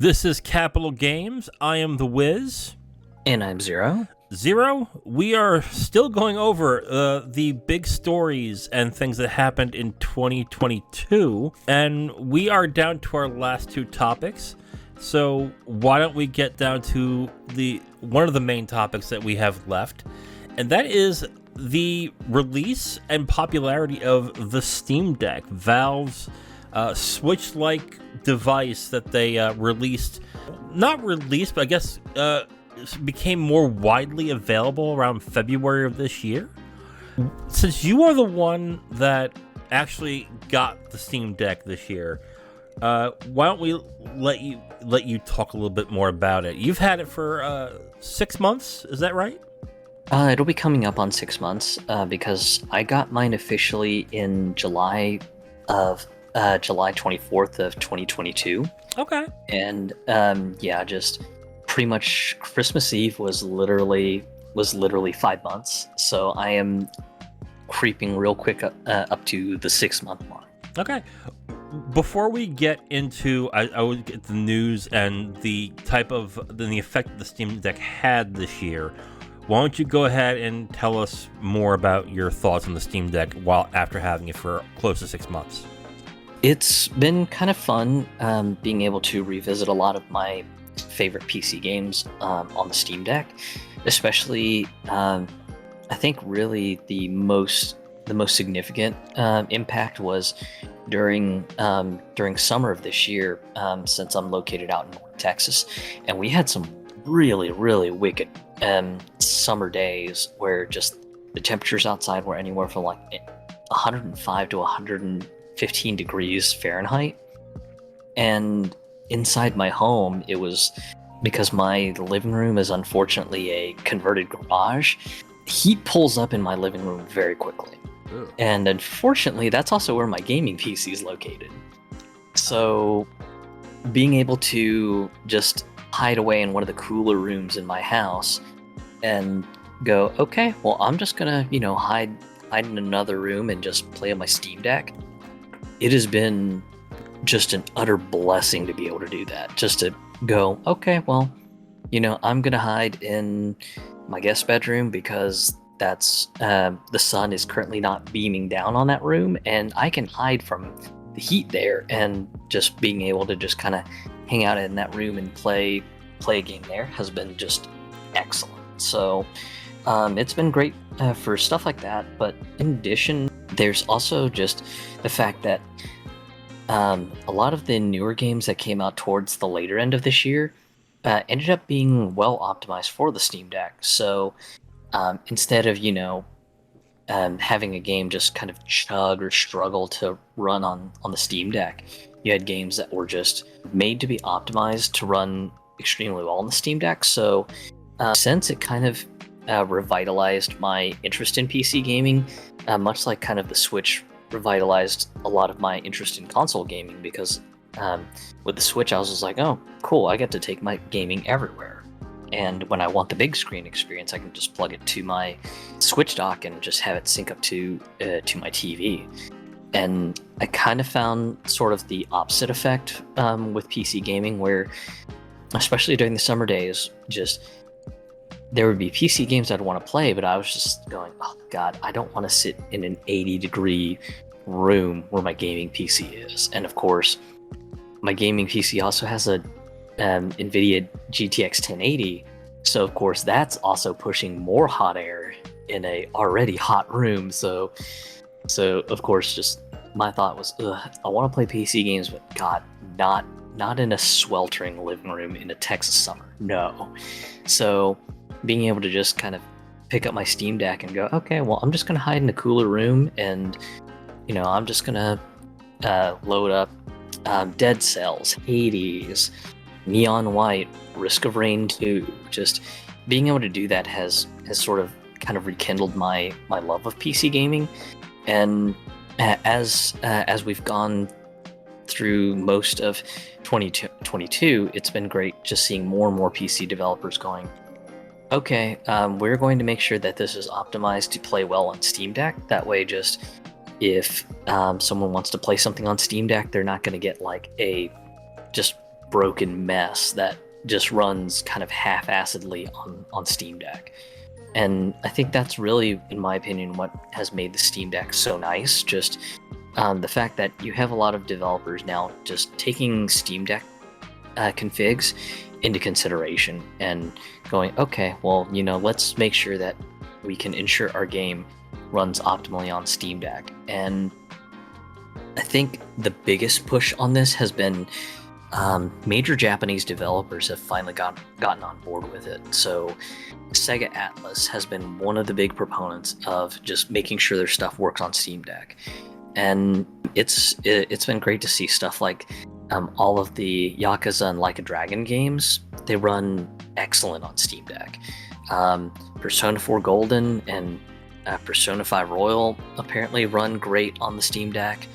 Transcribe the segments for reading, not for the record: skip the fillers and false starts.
This is Capital Games. I am the Wiz. And I'm Zero. Zero, we are still going over the big stories and things that happened in 2022, and we are down to our last two topics. So why don't we get down to one of the main topics that we have left, and that is the release and popularity of the Steam Deck, Valve's Switch-like device that they released. Not released, but I guess became more widely available around February of this year. Since you are the one that actually got the Steam Deck this year, why don't we let you talk a little bit more about it? You've had it for 6 months, is that right? It'll be coming up on 6 months because I got mine officially in July 24th of 2022. Okay. And just pretty much Christmas Eve was literally 5 months. So I am creeping real quick up to the 6 month mark. Okay. Before we get into I would get the news and the effect that the Steam Deck had this year, why don't you go ahead and tell us more about your thoughts on the Steam Deck after having it for close to 6 months? It's been kind of fun being able to revisit a lot of my favorite PC games on the Steam Deck, especially I think really the most significant impact was during summer of this year, since I'm located out in North Texas, and we had some really wicked summer days where just the temperatures outside were anywhere from like 105 to 115 degrees Fahrenheit, and inside my home, it was, because my living room is unfortunately a converted garage, heat pulls up in my living room very quickly. Ew. And unfortunately, that's also where my gaming PC is located. So being able to just hide away in one of the cooler rooms in my house and go, okay, well, I'm just gonna, hide in another room and just play on my Steam Deck. It has been just an utter blessing to be able to do that. Just to go, okay, well, I'm gonna hide in my guest bedroom because that's the sun is currently not beaming down on that room, and I can hide from the heat there, and just being able to just kind of hang out in that room and play a game there has been just excellent. So it's been great for stuff like that. But in addition, there's also just the fact that a lot of the newer games that came out towards the later end of this year ended up being well optimized for the Steam Deck. So instead of, having a game just kind of chug or struggle to run on the Steam Deck, you had games that were just made to be optimized to run extremely well on the Steam Deck. So since it kind of revitalized my interest in PC gaming, much like kind of the Switch revitalized a lot of my interest in console gaming, because with the Switch I was just like, oh cool, I get to take my gaming everywhere, and when I want the big screen experience I can just plug it to my Switch dock and just have it sync up to my TV. And I kind of found sort of the opposite effect with PC gaming, where especially during the summer days, just there would be PC games I'd want to play, but I was just going, oh god, I don't want to sit in an 80-degree room where my gaming PC is. And of course, my gaming PC also has a NVIDIA GTX 1080, so of course that's also pushing more hot air in a already hot room. So of course, just my thought was, I want to play PC games, but god, not in a sweltering living room in a Texas summer. No. So being able to just kind of pick up my Steam Deck and go, okay, well, I'm just going to hide in a cooler room, and, I'm just going to load up Dead Cells, Hades, Neon White, Risk of Rain 2. Just being able to do that has sort of kind of rekindled my love of PC gaming. And as we've gone through most of 2022, it's been great just seeing more and more PC developers going, okay, we're going to make sure that this is optimized to play well on Steam Deck. That way, just if someone wants to play something on Steam Deck, they're not going to get like a just broken mess that just runs kind of half-assedly on Steam Deck. And I think that's really, in my opinion, what has made the Steam Deck so nice. Just the fact that you have a lot of developers now just taking Steam Deck configs into consideration and going, okay, well, let's make sure that we can ensure our game runs optimally on Steam Deck. And I think the biggest push on this has been major Japanese developers have finally gotten on board with it. So Sega Atlas has been one of the big proponents of just making sure their stuff works on Steam Deck. And it's been great to see stuff like all of the Yakuza and Like a Dragon games. They run excellent on Steam Deck. Persona 4 Golden and Persona 5 Royal apparently run great on the Steam Deck.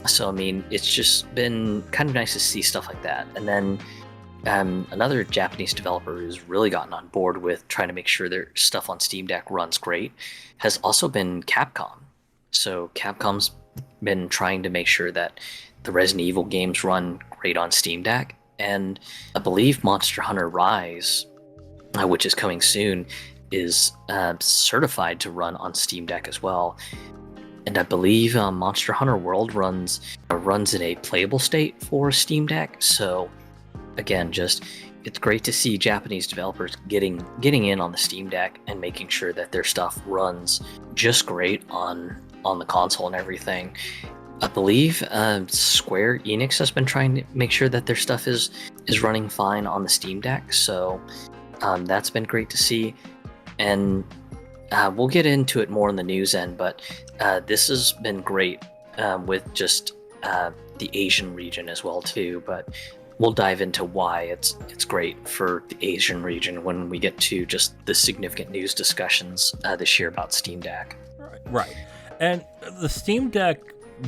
So I mean, it's just been kind of nice to see stuff like that. And then another Japanese developer who's really gotten on board with trying to make sure their stuff on Steam Deck runs great has also been Capcom. So Capcom's been trying to make sure that the Resident Evil games run great on Steam Deck. And I believe Monster Hunter Rise, which is coming soon, is certified to run on Steam Deck as well. And I believe Monster Hunter World runs in a playable state for Steam Deck. So again, just it's great to see Japanese developers getting in on the Steam Deck and making sure that their stuff runs just great on the console and everything. I believe Square Enix has been trying to make sure that their stuff is running fine on the Steam Deck. So that's been great to see. And we'll get into it more in the news end, but this has been great with just the Asian region as well too. But we'll dive into why it's great for the Asian region when we get to just the significant news discussions this year about Steam Deck. Right. And the Steam Deck,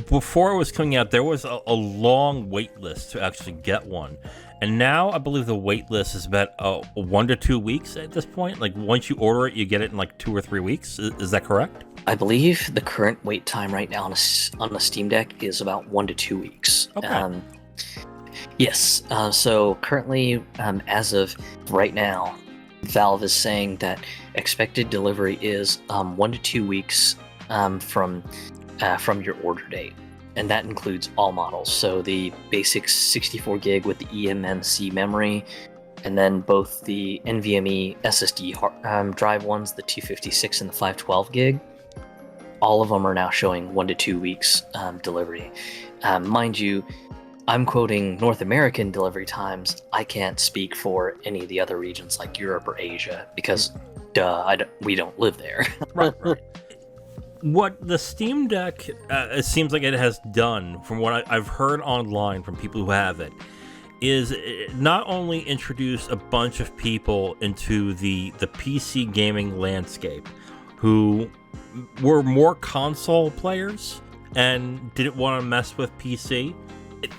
before it was coming out, there was a long wait list to actually get one. And now I believe the wait list is about 1 to 2 weeks at this point. Like once you order it, you get it in like 2 or 3 weeks. Is that correct? I believe the current wait time right now on the Steam Deck is about 1 to 2 weeks. Okay. Yes. So currently, as of right now, Valve is saying that expected delivery is 1 to 2 weeks from your order date. And that includes all models. So the basic 64 gig with the eMMC memory, and then both the NVMe SSD drive ones, the 256 and the 512 gig. All of them are now showing 1 to 2 weeks delivery. Mind you, I'm quoting North American delivery times. I can't speak for any of the other regions like Europe or Asia because, we don't live there. Right. What the Steam Deck, it seems like it has done, from what I've heard online from people who have it, is it not only introduced a bunch of people into the PC gaming landscape who were more console players and didn't want to mess with PC,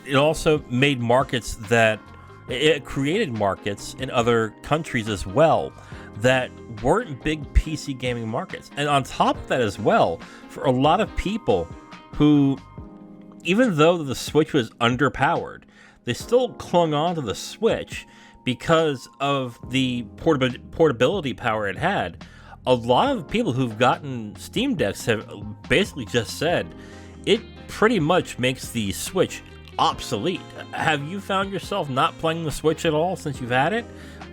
it also made markets that, it created markets in other countries as well that weren't big PC gaming markets. And on top of that as well, for a lot of people who, even though the Switch was underpowered, they still clung on to the Switch because of the portability power it had. A lot of people who've gotten Steam Decks have basically just said it pretty much makes the Switch obsolete. Have you found yourself not playing the Switch at all since you've had it?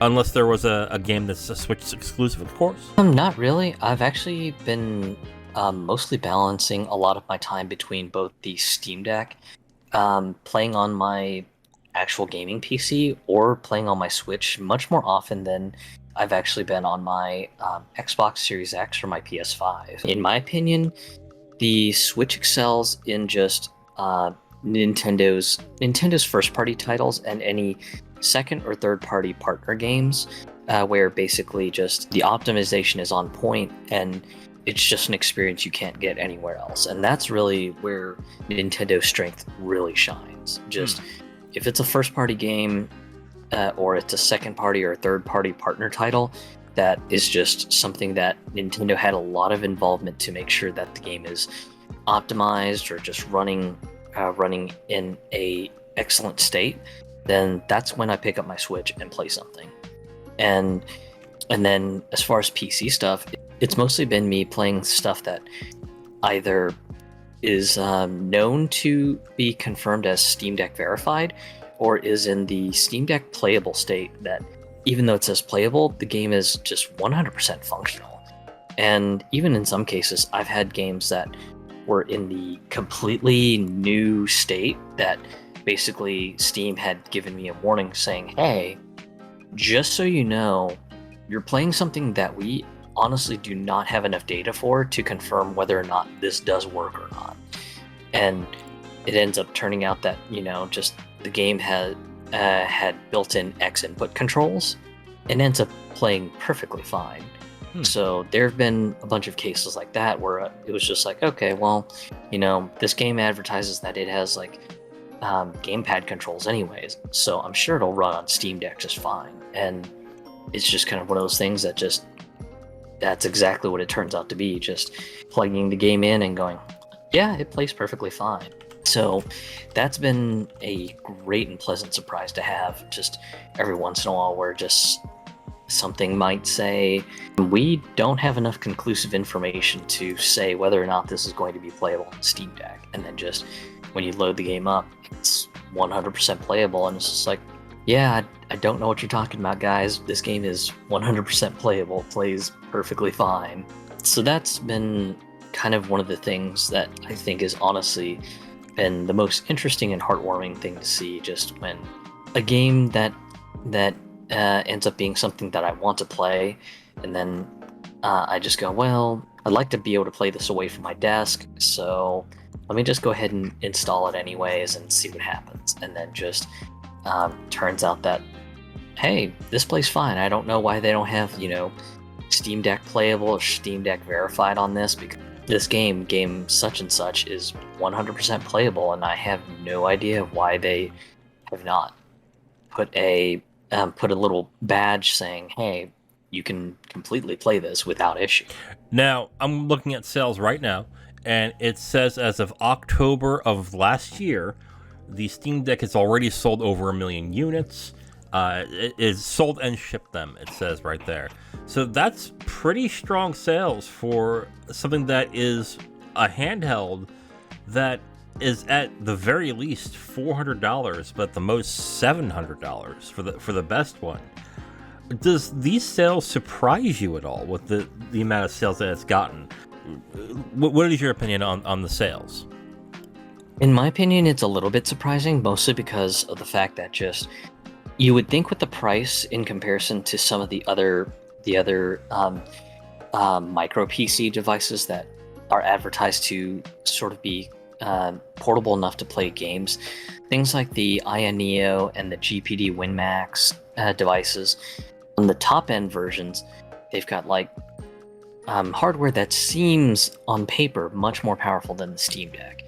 Unless there was a game that's a Switch exclusive, of course. Not really. I've actually been mostly balancing a lot of my time between both the Steam Deck, playing on my actual gaming PC, or playing on my Switch much more often than I've actually been on my Xbox Series X or my PS5. In my opinion, the Switch excels in just Nintendo's first-party titles and any second or third-party partner games, where basically just the optimization is on point and it's just an experience you can't get anywhere else. And that's really where Nintendo's strength really shines. Just if it's a first-party game or it's a second-party or third-party partner title, that is just something that Nintendo had a lot of involvement to make sure that the game is optimized or just running in a excellent state, then that's when I pick up my Switch and play something. And then as far as PC stuff, it's mostly been me playing stuff that either is known to be confirmed as Steam Deck verified, or is in the Steam Deck playable state that even though it says playable, the game is just 100% functional. And even in some cases, I've had games that were in the completely new state that basically Steam had given me a warning saying, hey, just so you know, you're playing something that we honestly do not have enough data for to confirm whether or not this does work or not. And it ends up turning out that, just the game had built-in X input controls and ends up playing perfectly fine. So there have been a bunch of cases like that where it was just like, okay, well, this game advertises that it has like gamepad controls anyways, so I'm sure it'll run on Steam Deck just fine. And it's just kind of one of those things that that's exactly what it turns out to be, just plugging the game in and going, yeah, it plays perfectly fine. So that's been a great and pleasant surprise to have just every once in a while, where just something might say, we don't have enough conclusive information to say whether or not this is going to be playable on Steam Deck. And then just when you load the game up, it's 100% playable. And it's just like, yeah, I don't know what you're talking about, guys. This game is 100% playable, plays perfectly fine. So that's been kind of one of the things that I think is honestly been the most interesting and heartwarming thing to see, just when a game that ends up being something that I want to play, and then I just go, well, I'd like to be able to play this away from my desk, so let me just go ahead and install it anyways and see what happens. And then just turns out that, hey, this plays fine. I don't know why they don't have, Steam Deck playable or Steam Deck verified on this, because this game such and such is 100% playable, and I have no idea why they have not put a little badge saying, hey, you can completely play this without issue. Now, I'm looking at sales right now, and it says as of October of last year, the Steam Deck has already sold over 1 million units. It is sold and shipped them, it says right there. So that's pretty strong sales for something that is a handheld that is at the very least $400, but the most $700 for the best one. Does these sales surprise you at all with the amount of sales that it's gotten? What is your opinion on the sales? In my opinion, it's a little bit surprising, mostly because of the fact that just you would think with the price in comparison to some of the other micro PC devices that are advertised to sort of be portable enough to play games, things like the Aya Neo and the GPD WinMax devices, on the top end versions, they've got like hardware that seems on paper much more powerful than the Steam Deck.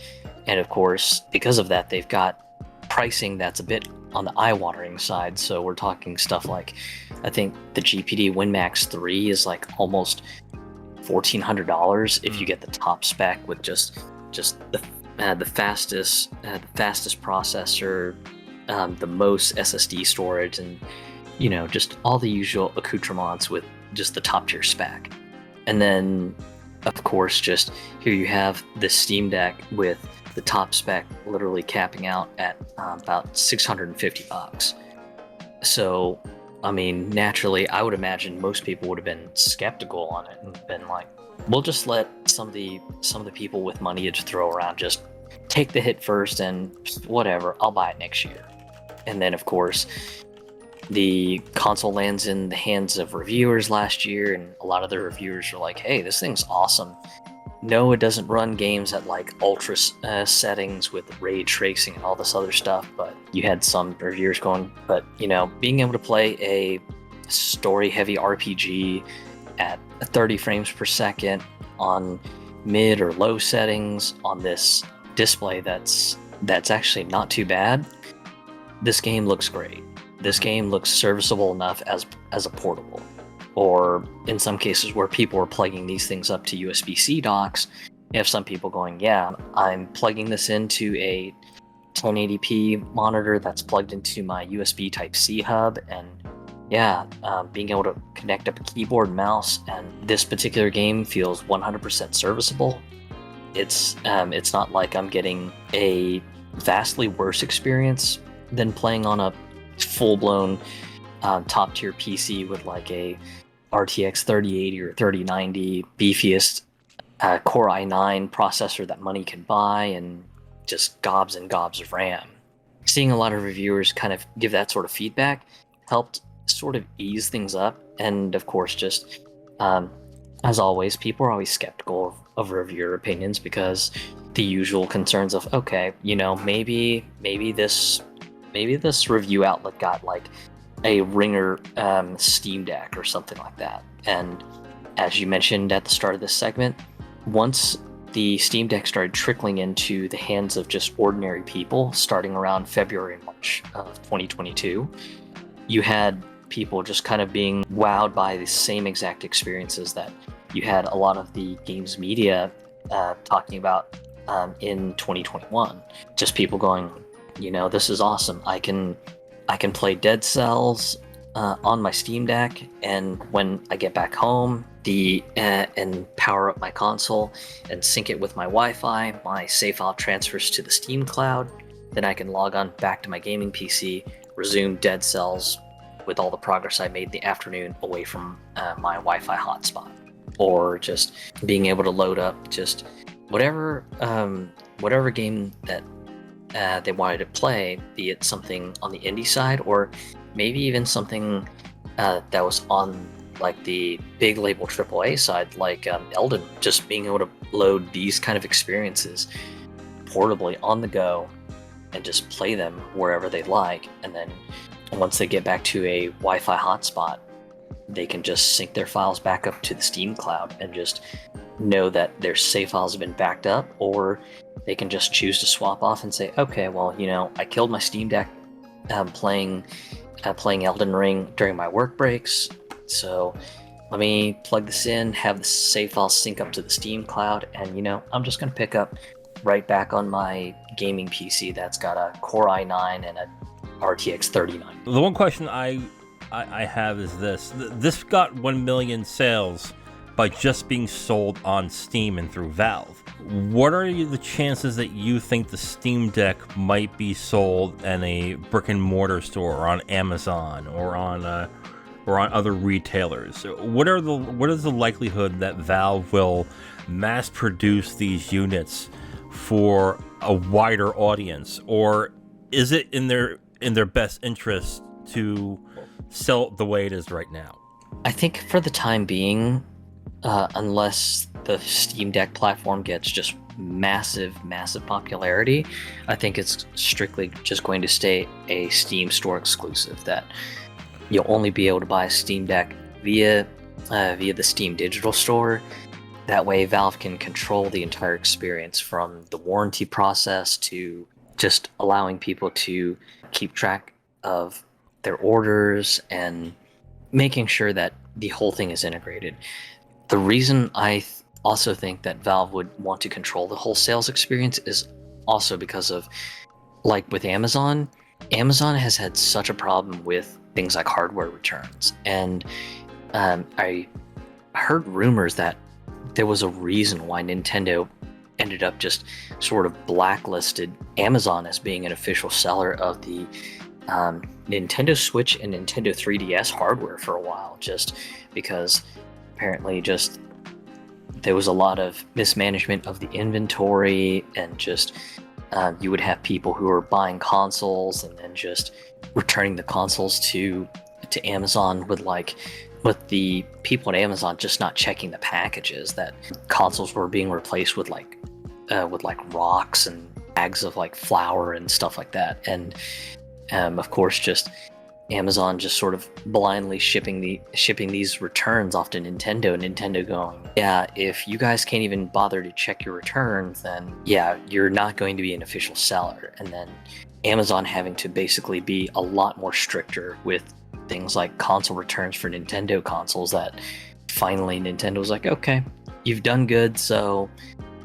And of course, because of that, they've got pricing that's a bit on the eye-watering side. So we're talking stuff like, I think the GPD WinMax 3 is like almost $1,400 if you get the top spec with just the fastest processor, the most SSD storage, and just all the usual accoutrements with just the top tier spec. And then of course, just here you have the Steam Deck with the top spec literally capping out at about $650. So, I mean, naturally, I would imagine most people would have been skeptical on it and been like, we'll just let some of the people with money to throw around just take the hit first and whatever, I'll buy it next year. And then, of course, the console lands in the hands of reviewers last year, and a lot of the reviewers are like, hey, this thing's awesome. No, it doesn't run games at like ultra settings with ray tracing and all this other stuff, but you had some reviewers going, but being able to play a story heavy RPG at 30 frames per second on mid or low settings on this display that's actually not too bad, this game looks great. This game looks serviceable enough as a portable. Or in some cases where people are plugging these things up to USB-C docks, you have some people going, yeah, I'm plugging this into a 1080p monitor that's plugged into my USB Type-C hub, and yeah, being able to connect up a keyboard and mouse, and this particular game feels 100% serviceable. It's not like I'm getting a vastly worse experience than playing on a full-blown top-tier PC with like a RTX 3080 or 3090 beefiest Core i9 processor that money can buy, and just gobs and gobs of RAM. Seeing a lot of reviewers kind of give that sort of feedback helped sort of ease things up. And of course, just as always, people are always skeptical of reviewer opinions because the usual concerns of, okay, you know, maybe this review outlet got like a ringer Steam Deck or something like that. And as you mentioned at the start of this segment, once the Steam Deck started trickling into the hands of just ordinary people starting around February and March of 2022, you had people just kind of being wowed by the same exact experiences that you had a lot of the games media talking about in 2021. Just people going, you know, this is awesome. I can play Dead Cells on my Steam Deck, and when I get back home, and power up my console and sync it with my Wi-Fi, my save file transfers to the Steam cloud. Then I can log on back to my gaming PC, resume Dead Cells with all the progress I made in the afternoon away from my Wi-Fi hotspot, or just being able to load up just whatever game that they wanted to play, be it something on the indie side or maybe even something that was on like the big label AAA side, like Elden. Just being able to load these kind of experiences portably on the go and just play them wherever they like, and then once they get back to a Wi-Fi hotspot, they can just sync their files back up to the Steam cloud and just know that their save files have been backed up, or they can just choose to swap off and say, okay, well, you know, I killed my Steam Deck playing Elden Ring during my work breaks, so let me plug this in, have the save files sync up to the Steam cloud, and, you know, I'm just going to pick up right back on my gaming PC that's got a Core i9 and a RTX 3090. The one question I have is this. This got 1 million sales by just being sold on Steam and through Valve. What are the chances that you think the Steam Deck might be sold in a brick and mortar store or on Amazon or on other retailers? What is the likelihood that Valve will mass produce these units for a wider audience, or is it in their best interest to sell it the way it is right now? I think for the time being, unless the Steam Deck platform gets just massive popularity, I think it's strictly just going to stay a Steam store exclusive, that you'll only be able to buy a Steam Deck via the Steam digital store. That way Valve can control the entire experience, from the warranty process to just allowing people to keep track of their orders and making sure that the whole thing is integrated. The reason I also think that Valve would want to control the whole sales experience is also because of, like with Amazon has had such a problem with things like hardware returns. And I heard rumors that there was a reason why Nintendo ended up just sort of blacklisted Amazon as being an official seller of the Nintendo Switch and Nintendo 3DS hardware for a while, just because apparently just there was a lot of mismanagement of the inventory, and just you would have people who were buying consoles and then just returning the consoles to Amazon with the people at Amazon just not checking the packages, that consoles were being replaced with rocks and bags of like flour and stuff like that. And of course, just Amazon just sort of blindly shipping these returns off to Nintendo, and Nintendo going, yeah, if you guys can't even bother to check your returns, then yeah, you're not going to be an official seller. And then Amazon having to basically be a lot more stricter with things like console returns for Nintendo consoles, that finally Nintendo was like, okay, you've done good, so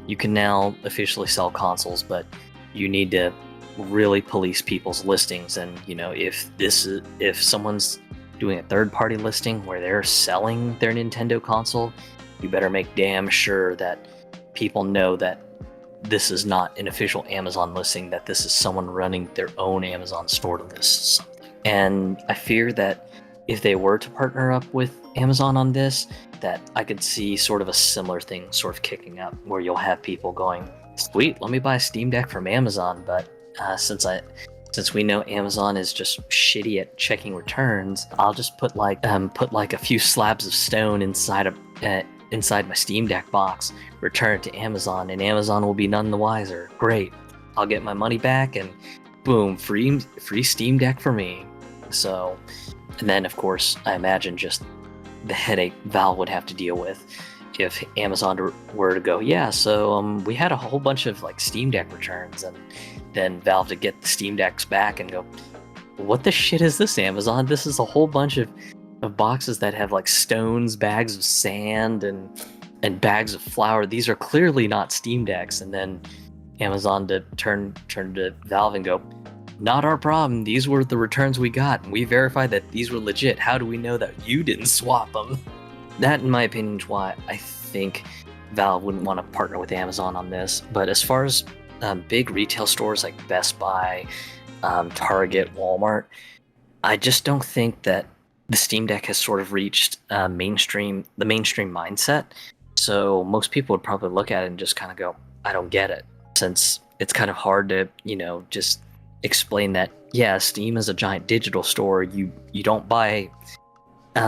you can now officially sell consoles, but you need to really police people's listings. And if someone's doing a third-party listing where they're selling their Nintendo console, you better make damn sure that people know that this is not an official Amazon listing, that this is someone running their own Amazon store to list something. And I fear that if they were to partner up with Amazon on this, that I could see sort of a similar thing sort of kicking up, where you'll have people going, sweet, let me buy a Steam Deck from Amazon, but since we know Amazon is just shitty at checking returns, I'll just put like a few slabs of stone inside my Steam Deck box, return it to Amazon, and Amazon will be none the wiser. Great, I'll get my money back, and boom, free Steam Deck for me. So, and then of course, I imagine just the headache Valve would have to deal with if Amazon were to go, yeah, so we had a whole bunch of like Steam Deck returns, and then Valve to get the Steam Decks back and go, what the shit is this, Amazon? This is a whole bunch of boxes that have like stones, bags of sand, and bags of flour. These are clearly not Steam Decks. And then Amazon to turn to Valve and go, not our problem. These were the returns we got, and we verified that these were legit. How do we know that you didn't swap them? That, in my opinion, is why I think Valve wouldn't want to partner with Amazon on this. But as far as big retail stores like Best Buy, Target, Walmart, I just don't think that the Steam Deck has sort of reached the mainstream mindset. So most people would probably look at it and just kind of go, I don't get it. Since it's kind of hard to, just explain that, yeah, Steam is a giant digital store. You don't buy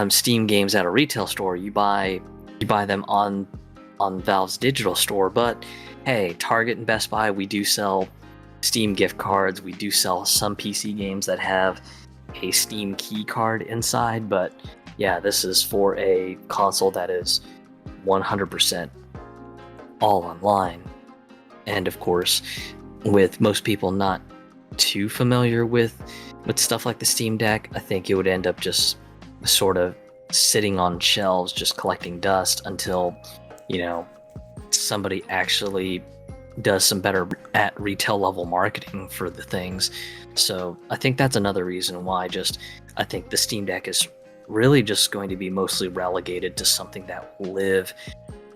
Steam games at a retail store. You buy them on Valve's digital store. But hey, Target and Best Buy, we do sell Steam gift cards. We do sell some PC games that have a Steam key card inside. But yeah, this is for a console that is 100% all online. And of course, with most people not too familiar with stuff like the Steam Deck, I think it would end up just sort of sitting on shelves just collecting dust until somebody actually does some better at retail level marketing for the things. So I think that's another reason why I think the Steam Deck is really just going to be mostly relegated to something that will live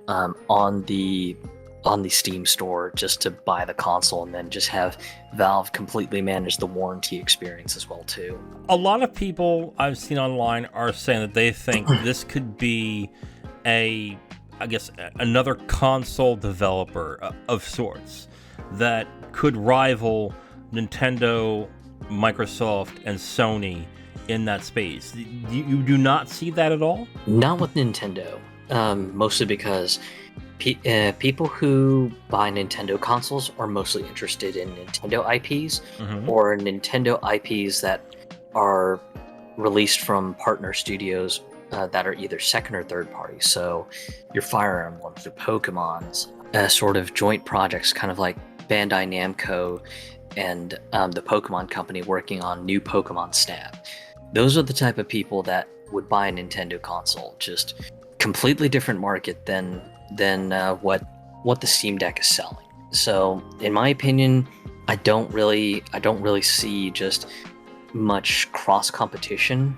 on the Steam store, just to buy the console, and then just have Valve completely manage the warranty experience as well too. A lot of people I've seen online are saying that they think this could be another console developer of sorts that could rival Nintendo, Microsoft, and Sony in that space. You do not see that at all? Not with Nintendo, mostly because people who buy Nintendo consoles are mostly interested in Nintendo IPs, or Nintendo IPs that are released from partner studios that are either second or third party. So your Fire Emblems, your Pokemons, sort of joint projects, kind of like Bandai Namco and the Pokemon Company working on new Pokemon Snap. Those are the type of people that would buy a Nintendo console. Just completely different market than what the Steam Deck is selling. So in my opinion, I don't really see just much cross competition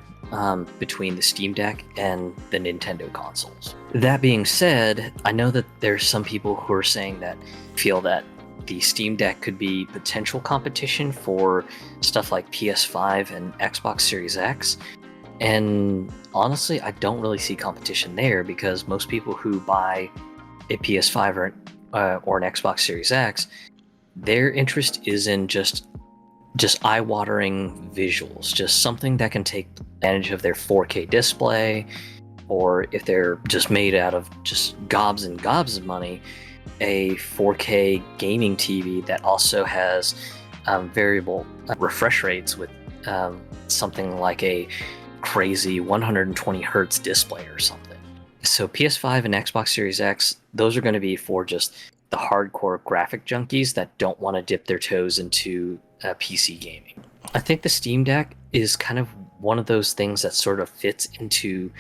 between the Steam Deck and the Nintendo consoles. That being said, I know that there's some people who are saying that feel that the Steam Deck could be potential competition for stuff like PS5 and Xbox Series X. And honestly, I don't really see competition there, because most people who buy a PS5 or an Xbox Series X, their interest is in just eye-watering visuals, just something that can take advantage of their 4K display, or if they're just made out of just gobs and gobs of money, a 4K gaming TV that also has variable refresh rates with something like a crazy 120 hertz display or something. So PS5 and Xbox Series X, those are going to be for just the hardcore graphic junkies that don't want to dip their toes into PC gaming. I think the Steam Deck is kind of one of those things that sort of fits into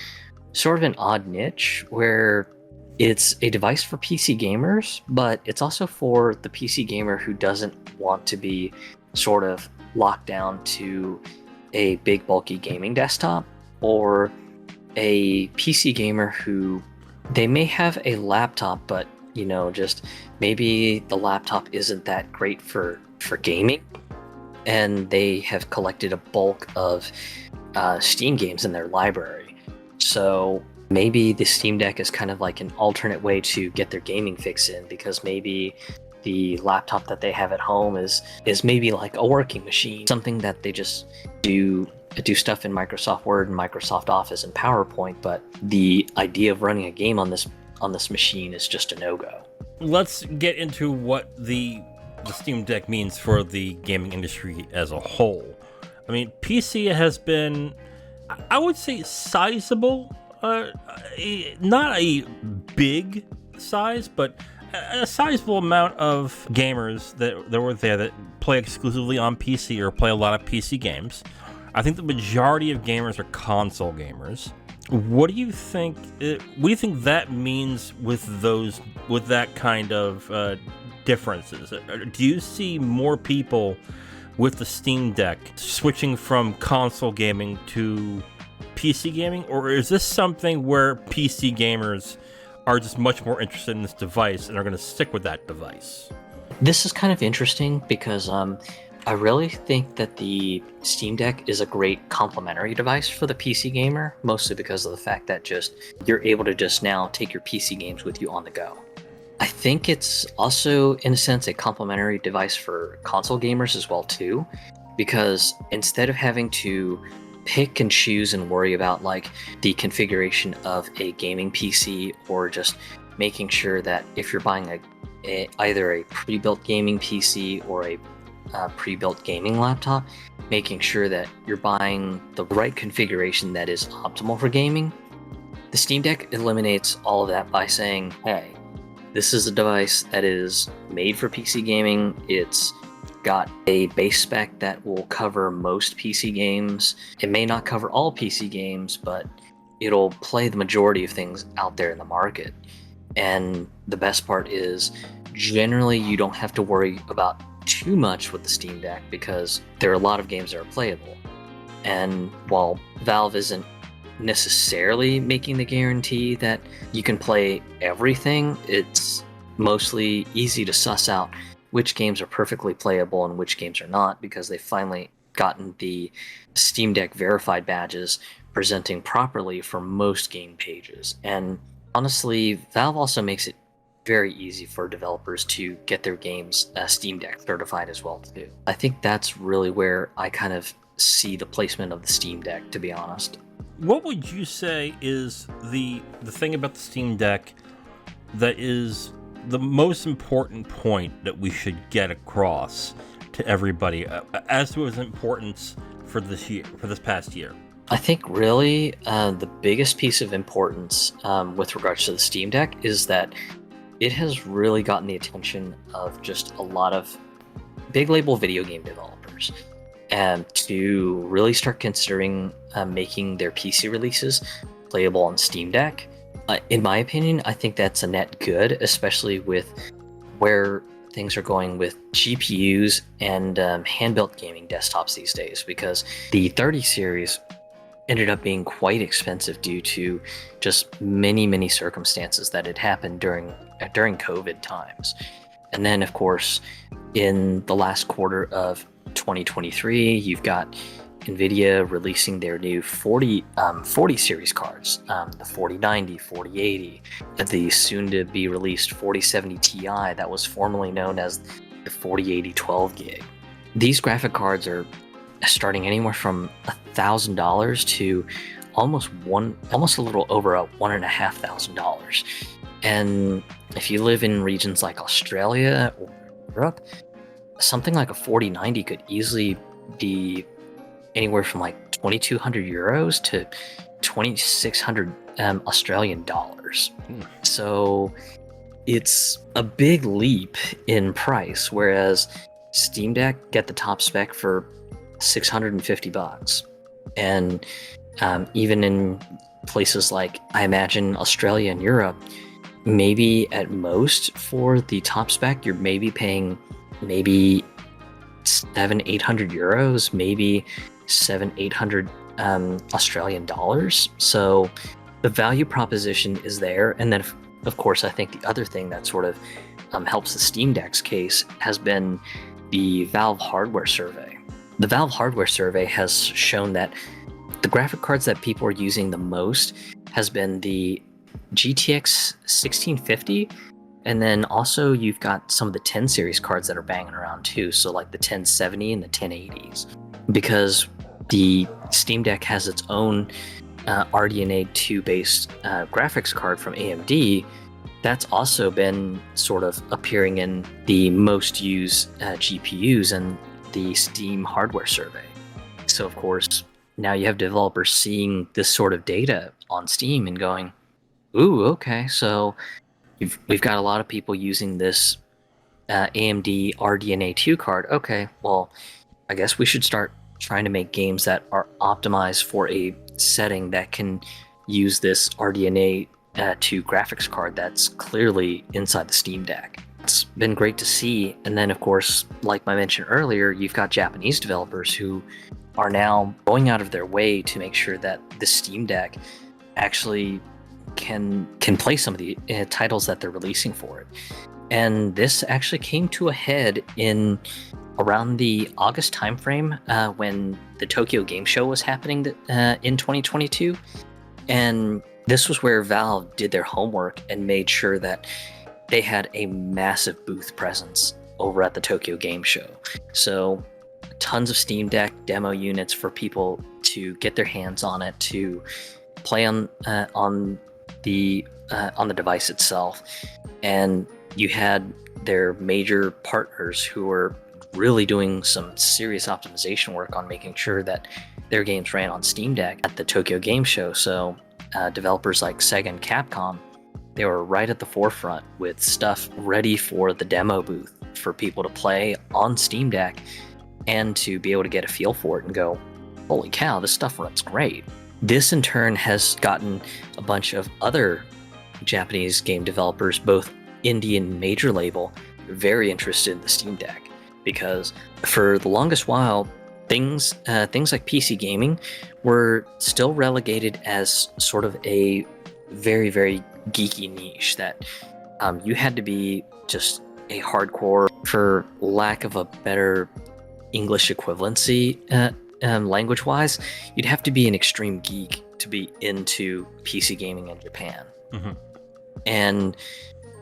sort of an odd niche, where it's a device for PC gamers, but it's also for the PC gamer who doesn't want to be sort of locked down to a big bulky gaming desktop, or a PC gamer who they may have a laptop, but just maybe the laptop isn't that great for gaming, and they have collected a bulk of Steam games in their library. So maybe the Steam Deck is kind of like an alternate way to get their gaming fix in, because maybe the laptop that they have at home is maybe like a working machine, something that they just do stuff in Microsoft Word and Microsoft Office and PowerPoint, but the idea of running a game on this machine is just a no-go. Let's get into what the Steam Deck means for the gaming industry as a whole. I mean, PC has been, I would say, sizable. Not a big size, but a sizable amount of gamers that were there that play exclusively on PC or play a lot of PC games. I think the majority of gamers are console gamers. What do you think? What do you think that means with that kind of differences? Do you see more people with the Steam Deck switching from console gaming to PC gaming, or is this something where PC gamers are just much more interested in this device and are going to stick with that device? This is kind of interesting because I really think that the Steam Deck is a great complementary device for the PC gamer, mostly because of the fact that you're able to just now take your PC games with you on the go. I think it's also, in a sense, a complementary device for console gamers as well too, because instead of having to pick and choose and worry about like the configuration of a gaming PC, or just making sure that if you're buying either a pre-built gaming PC or a pre-built gaming laptop, making sure that you're buying the right configuration that is optimal for gaming, the Steam Deck eliminates all of that by saying, hey, this is a device that is made for PC gaming. It's got a base spec that will cover most PC games. It may not cover all PC games, but it'll play the majority of things out there in the market. And the best part is, generally you don't have to worry about too much with the Steam Deck, because there are a lot of games that are playable. And while Valve isn't necessarily making the guarantee that you can play everything, it's mostly easy to suss out which games are perfectly playable and which games are not, because they've finally gotten the Steam Deck verified badges presenting properly for most game pages. And honestly, Valve also makes it very easy for developers to get their games Steam Deck certified as well too. I think that's really where I kind of see the placement of the Steam Deck, to be honest. What would you say is the thing about the Steam Deck that is the most important point that we should get across to everybody as to its importance for this past year? I think really the biggest piece of importance with regards to the Steam Deck is that it has really gotten the attention of just a lot of big label video game developers, and to really start considering making their PC releases playable on Steam Deck. In my opinion, I think that's a net good, especially with where things are going with GPUs and hand-built gaming desktops these days, because the 30 series ended up being quite expensive due to just many circumstances that had happened during COVID times. And then, of course, in the last quarter of 2023, you've got NVIDIA releasing their new 40 series cards, the 4090, 4080, the soon-to-be released 4070 Ti that was formerly known as the 4080 12 gig. These graphic cards are starting anywhere from $1,000 to almost a little over $1,500. And if you live in regions like Australia or Europe, something like a 4090 could easily be anywhere from like 2,200 euros to 2,600 Australian dollars. So it's a big leap in price, whereas Steam Deck get the top spec for $650. And even in places like, I imagine, Australia and Europe, maybe at most for the top spec, you're maybe paying maybe €700-800, maybe 700-800 Australian dollars. So the value proposition is there. And then, of course, I think the other thing that sort of helps the Steam Deck's case has been the Valve hardware survey. The Valve hardware survey has shown that the graphic cards that people are using the most has been the GTX 1650, and then also you've got some of the 10 series cards that are banging around too, so like the 1070 and the 1080s. Because the Steam Deck has its own RDNA 2 based graphics card from AMD, that's also been sort of appearing in the most used GPUs in the Steam hardware survey. So of course, now you have developers seeing this sort of data on Steam and going, ooh, okay, so we've got a lot of people using this AMD RDNA 2 card. Okay, well, I guess we should start trying to make games that are optimized for a setting that can use this RDNA 2 graphics card that's clearly inside the Steam Deck. It's been great to see. And then, of course, like I mentioned earlier, you've got Japanese developers who are now going out of their way to make sure that the Steam Deck actually can play some of the titles that they're releasing for it. And this actually came to a head in around the August timeframe when the Tokyo Game Show was happening in 2022. And this was where Valve did their homework and made sure that they had a massive booth presence over at the Tokyo Game Show. So tons of Steam Deck demo units for people to get their hands on it, to play on the device itself. And you had their major partners who were really doing some serious optimization work on making sure that their games ran on Steam Deck at the Tokyo Game Show. So developers like Sega and Capcom, they were right at the forefront with stuff ready for the demo booth for people to play on Steam Deck and to be able to get a feel for it and go, holy cow, this stuff runs great. This in turn has gotten a bunch of other Japanese game developers, both indie and major label, very interested in the Steam Deck, because for the longest while, things like PC gaming were still relegated as sort of a very, very geeky niche that you had to be just a hardcore, for lack of a better English equivalency language-wise, you'd have to be an extreme geek to be into PC gaming in Japan. Mm-hmm. And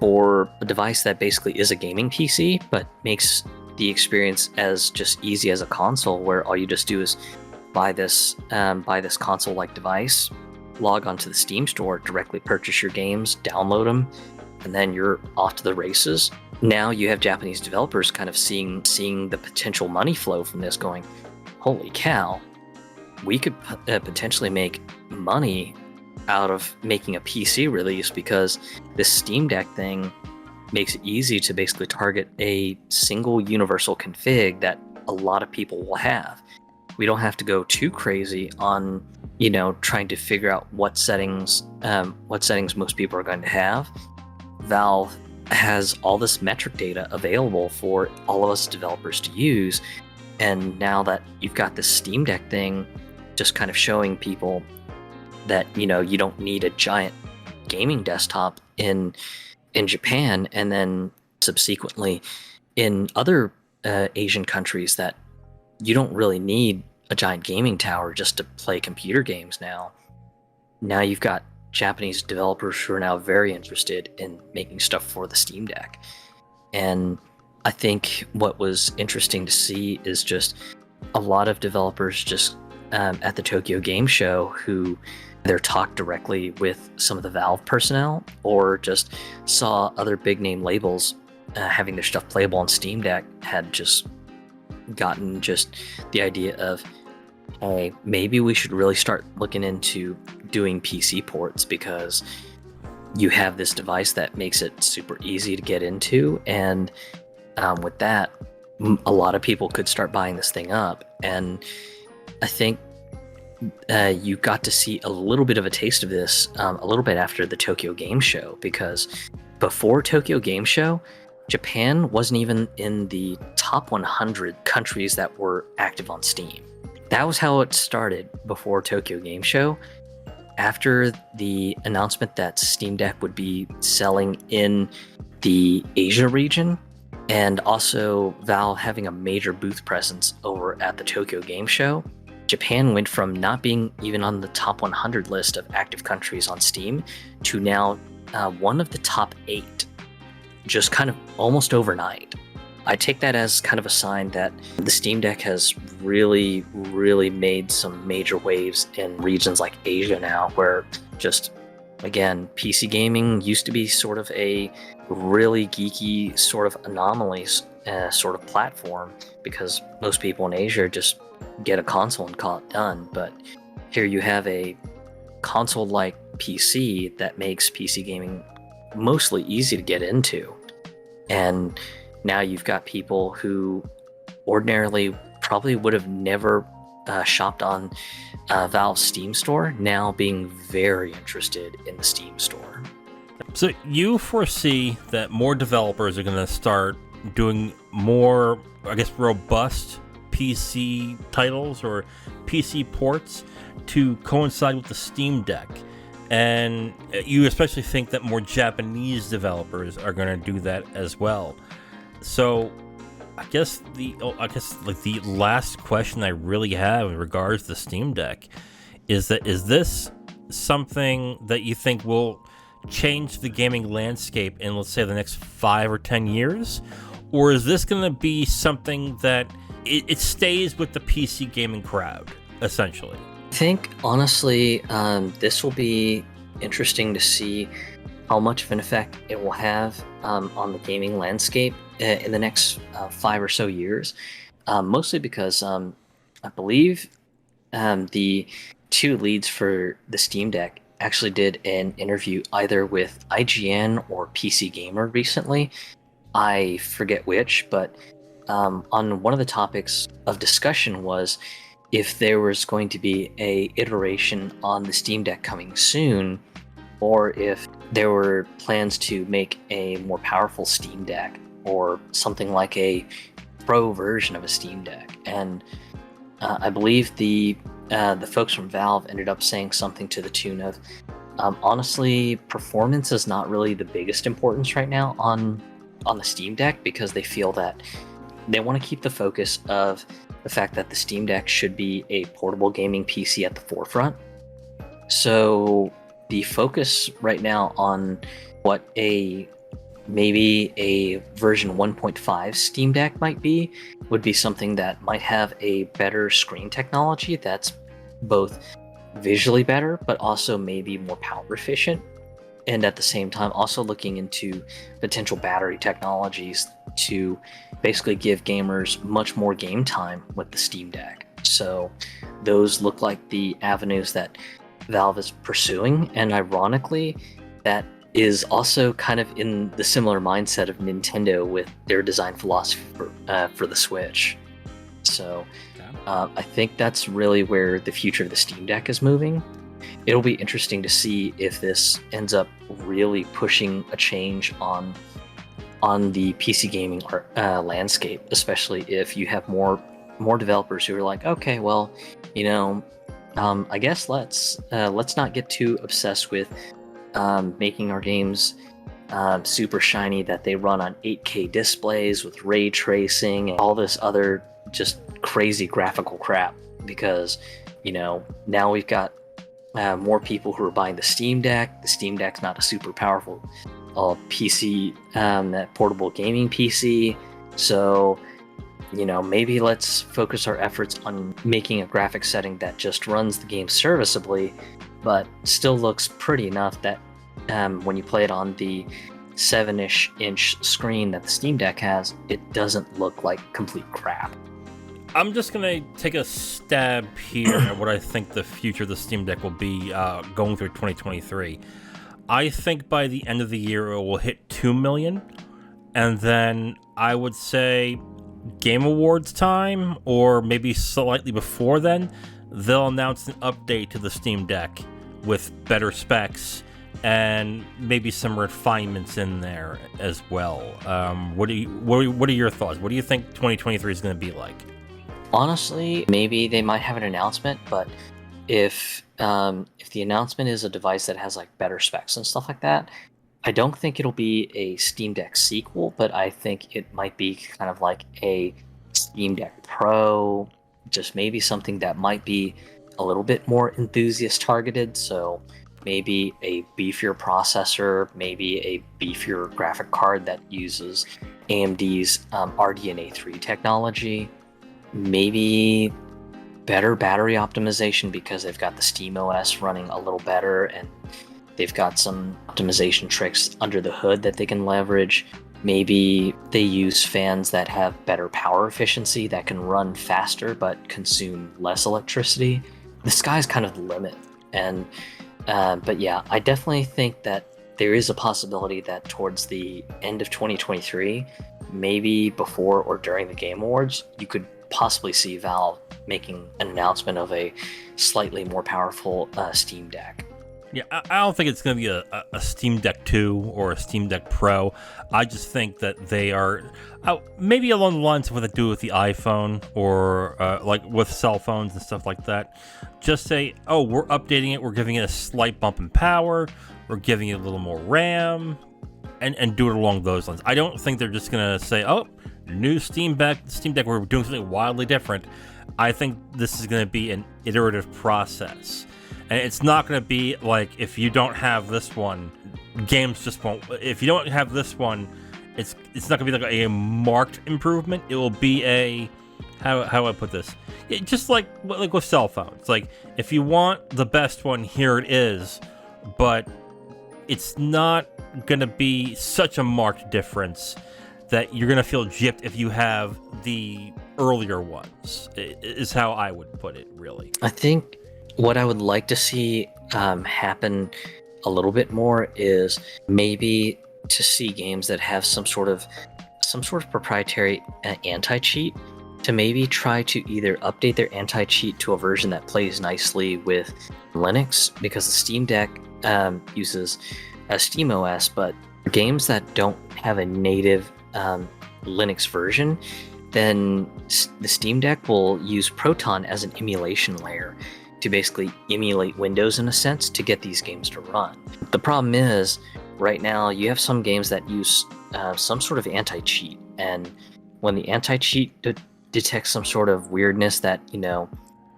for a device that basically is a gaming PC, but makes the experience as just easy as a console, where all you just do is buy this console-like device, log onto the Steam store, directly purchase your games, download them, and then you're off to the races. Now you have Japanese developers kind of seeing the potential money flow from this, going, holy cow, we could potentially make money out of making a PC release, because this Steam Deck thing makes it easy to basically target a single universal config that a lot of people will have. We don't have to go too crazy on, trying to figure out what settings most people are going to have. Valve has all this metric data available for all of us developers to use. And now that you've got this Steam Deck thing just kind of showing people that, you don't need a giant gaming desktop in Japan, and then subsequently in other Asian countries, that you don't really need a giant gaming tower just to play computer games now. Now you've got Japanese developers who are now very interested in making stuff for the Steam Deck. And I think what was interesting to see is just a lot of developers just at the Tokyo Game Show who either talked directly with some of the Valve personnel or just saw other big name labels having their stuff playable on Steam Deck, had just gotten just the idea of, hey, maybe we should really start looking into doing PC ports, because you have this device that makes it super easy to get into, and with that, a lot of people could start buying this thing up. And I think you got to see a little bit of a taste of this a little bit after the Tokyo Game Show, because before Tokyo Game Show, Japan wasn't even in the top 100 countries that were active on Steam. That was how it started before Tokyo Game Show. After the announcement that Steam Deck would be selling in the Asia region, and also Valve having a major booth presence over at the Tokyo Game Show, Japan went from not being even on the top 100 list of active countries on Steam to now one of the top 8, just kind of almost overnight. I take that as kind of a sign that the Steam Deck has really, really made some major waves in regions like Asia now, where just, again, PC gaming used to be sort of a really geeky sort of anomaly sort of platform, because most people in Asia just get a console and call it done. But here you have a console-like PC that makes PC gaming mostly easy to get into. And now you've got people who ordinarily probably would have never shopped on Valve's Steam store, now being very interested in the Steam store. So you foresee that more developers are going to start doing more, I guess, robust PC titles or PC ports to coincide with the Steam Deck. And you especially think that more Japanese developers are going to do that as well. So I guess the last question I really have in regards to the Steam Deck is this something that you think will change the gaming landscape in, let's say, the next 5 or 10 years? Or is this going to be something that it stays with the PC gaming crowd, essentially? I think, honestly, this will be interesting to see how much of an effect it will have on the gaming landscape in the next 5 or so years. Mostly because I believe the 2 leads for the Steam Deck actually did an interview either with IGN or PC Gamer recently. I forget which, but on one of the topics of discussion was if there was going to be a iteration on the Steam Deck coming soon, or if there were plans to make a more powerful Steam Deck, or something like a pro version of a Steam Deck. And I believe the folks from Valve ended up saying something to the tune of, honestly, performance is not really the biggest importance right now on the Steam Deck, because they feel that they want to keep the focus of the fact that the Steam Deck should be a portable gaming PC at the forefront. So the focus right now on what maybe a version 1.5 Steam Deck might be would be something that might have a better screen technology that's both visually better but also maybe more power efficient, and at the same time also looking into potential battery technologies to basically give gamers much more game time with the Steam Deck. So those look like the avenues that Valve is pursuing, and ironically, that is also kind of in the similar mindset of Nintendo with their design philosophy for the Switch. So I think that's really where the future of the Steam Deck is moving. It'll be interesting to see if this ends up really pushing a change on the PC gaming landscape, especially if you have more developers who are like, okay, well, I guess let's not get too obsessed with making our games super shiny that they run on 8K displays with ray tracing and all this other just crazy graphical crap, because now we've got more people who are buying the Steam Deck. The Steam Deck's not a super powerful PC, portable gaming PC. So, maybe let's focus our efforts on making a graphics setting that just runs the game serviceably, but still looks pretty enough that when you play it on the 7-ish inch screen that the Steam Deck has, it doesn't look like complete crap. I'm just going to take a stab here at what I think the future of the Steam Deck will be going through 2023. I think by the end of the year it will hit 2 million, and then I would say Game Awards time, or maybe slightly before then, they'll announce an update to the Steam Deck with better specs and maybe some refinements in there as well. What are your thoughts? What do you think 2023 is going to be like? Honestly, maybe they might have an announcement, but if the announcement is a device that has like better specs and stuff like that, I don't think it'll be a Steam Deck sequel, but I think it might be kind of like a Steam Deck Pro, just maybe something that might be a little bit more enthusiast targeted. So maybe a beefier processor, maybe a beefier graphic card that uses AMD's RDNA 3 technology, maybe better battery optimization because they've got the SteamOS running a little better, and they've got some optimization tricks under the hood that they can leverage. Maybe they use fans that have better power efficiency that can run faster but consume less electricity. The sky's kind of the limit. And but yeah, I definitely think that there is a possibility that towards the end of 2023, maybe before or during the Game Awards, you could possibly see Valve making an announcement of a slightly more powerful Steam Deck. Yeah, I don't think it's going to be a Steam Deck 2 or a Steam Deck Pro. I just think that they are maybe along the lines of what they do with the iPhone or like with cell phones and stuff like that. Just say, oh, we're updating it. We're giving it a slight bump in power. We're giving it a little more RAM and do it along those lines. I don't think they're just going to say, oh, new Steam Deck, we're doing something wildly different. I think this is going to be an iterative process. And it's not going to be like, if you don't have this one, games just won't. If you don't have this one, it's not going to be like a marked improvement. It will be a, how do I put this? Just like with cell phones. Like, if you want the best one, here it is. But it's not going to be such a marked difference that you're going to feel gypped if you have the earlier ones, is how I would put it, really. I think what I would like to see happen a little bit more is maybe to see games that have some sort of proprietary anti-cheat, to maybe try to either update their anti-cheat to a version that plays nicely with Linux, because the Steam Deck uses SteamOS, but games that don't have a native Linux version, then the Steam Deck will use Proton as an emulation layer to basically emulate Windows in a sense to get these games to run. The problem is, right now you have some games that use some sort of anti-cheat, and when the anti-cheat detects some sort of weirdness that,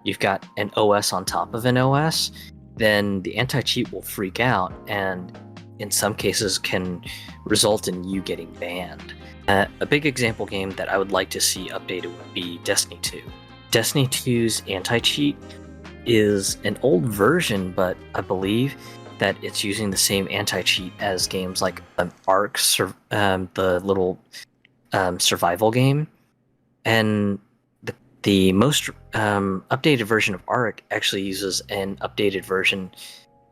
you've got an OS on top of an OS, then the anti-cheat will freak out, and in some cases can result in you getting banned. A big example game that I would like to see updated would be Destiny 2. Destiny 2's anti-cheat is an old version, but I believe that it's using the same anti-cheat as games like Ark, the little survival game. And the most updated version of Ark actually uses an updated version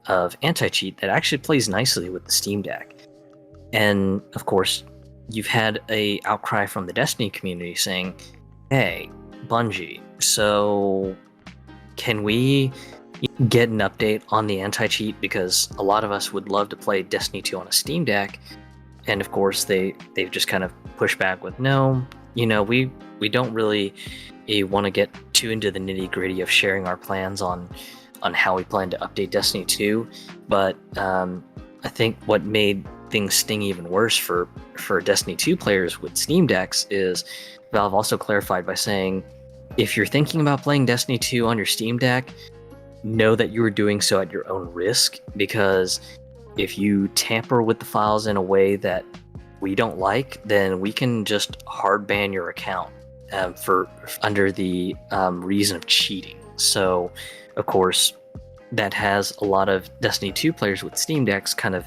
of anti-cheat that actually plays nicely with the Steam Deck. And of course, you've had a outcry from the Destiny community saying, hey, Bungie, so can we get an update on the anti-cheat? Because a lot of us would love to play Destiny 2 on a Steam Deck. And of course, they've just kind of pushed back with, no, we don't really want to get too into the nitty-gritty of sharing our plans on how we plan to update Destiny 2. But I think what made things sting even worse for Destiny 2 players with Steam Decks is Valve also clarified by saying, if you're thinking about playing Destiny 2 on your Steam Deck, know that you are doing so at your own risk, because if you tamper with the files in a way that we don't like, then we can just hard ban your account for under the reason of cheating. So, of course, that has a lot of Destiny 2 players with Steam Decks kind of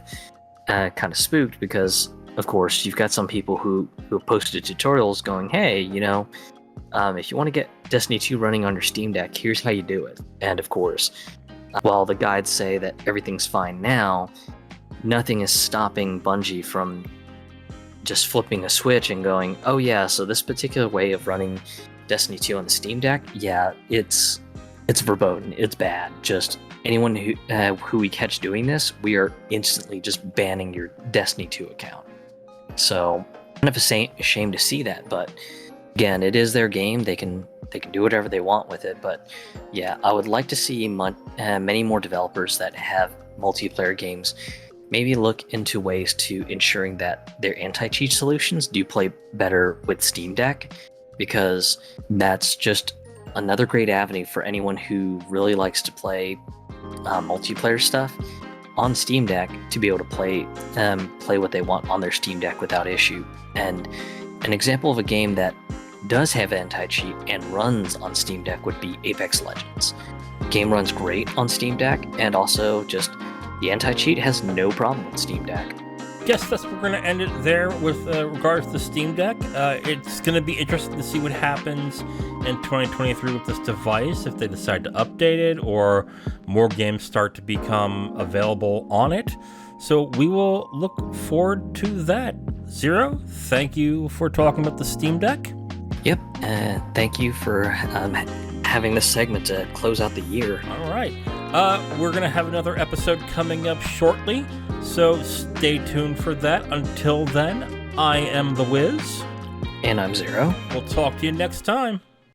spooked, because, of course, you've got some people who posted tutorials going, hey, if you want to get Destiny 2 running on your Steam Deck, here's how you do it. And of course, while the guides say that everything's fine now, nothing is stopping Bungie from just flipping a switch and going, oh yeah, so this particular way of running Destiny 2 on the Steam Deck, yeah, it's verboten, it's bad, just anyone who we catch doing this, we are instantly just banning your Destiny 2 account. So kind of a shame to see that, but again, it is their game. They can do whatever they want with it. But yeah, I would like to see many more developers that have multiplayer games maybe look into ways to ensuring that their anti-cheat solutions do play better with Steam Deck, because that's just another great avenue for anyone who really likes to play multiplayer stuff on Steam Deck to be able to play what they want on their Steam Deck without issue. And an example of a game that does have anti-cheat and runs on Steam Deck would be Apex Legends. Game runs great on Steam Deck, and also just the anti-cheat has no problem with Steam Deck. Guess that's we're going to end it there with regards to the Steam Deck. It's going to be interesting to see what happens in 2023 with this device, if they decide to update it or more games start to become available on it. So we will look forward to that. Zero, thank you for talking about the Steam Deck. Yep, thank you for having this segment to close out the year. All right. We're going to have another episode coming up shortly, so stay tuned for that. Until then, I am The Wiz. And I'm Zero. We'll talk to you next time.